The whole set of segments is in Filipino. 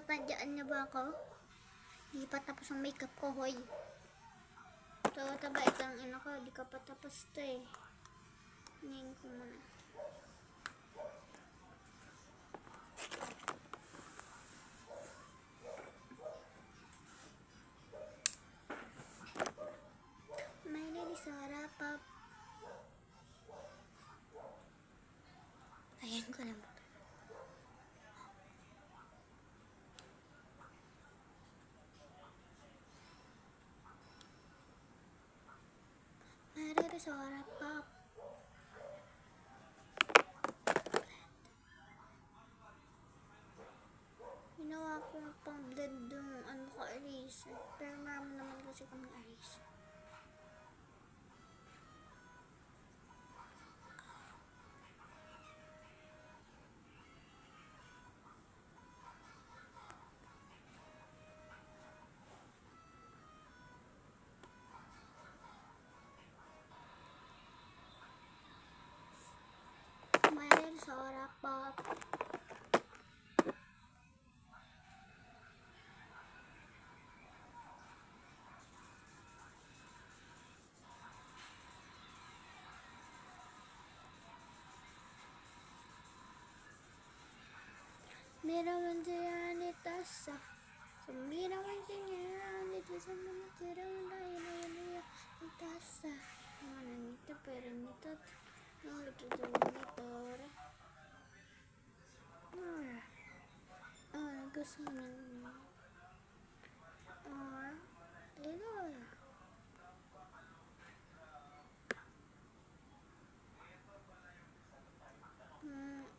Natatandaan niyo ba ako? Di pa tapos ang makeup ko, hoy. So, taba itang ina ko, di ka pa tapos to eh. Ngayon ko muna. May nilisara pa. Ayan ko lang. May nilisara pa. Ginawa ko pang blood yung ano ko eraser. Pero marami naman kasi kami eraser. May nilisara pa. Mirawan siya ni Tasa. Mirawan siya ni Tasa. Mirawan siya ni Tasa. Ano nito pero nito. Ang lututo nito. Gusto mo na. Ito.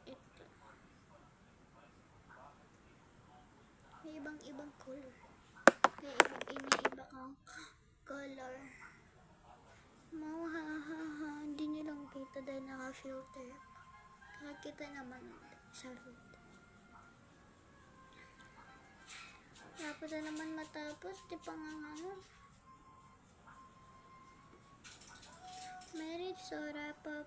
Ito. May ibang color. May iba kang color. Hindi nyo lang kita dahil naka-filter. Nakakita naman sa filter. Tapos na naman matapos. Di pa nga ano. Merit so wrap up.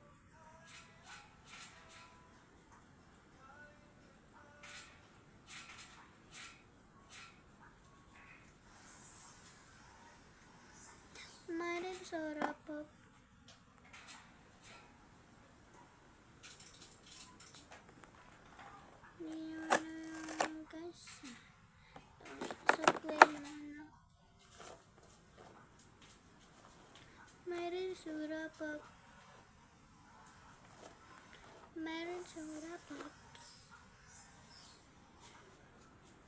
Merit so wrap up.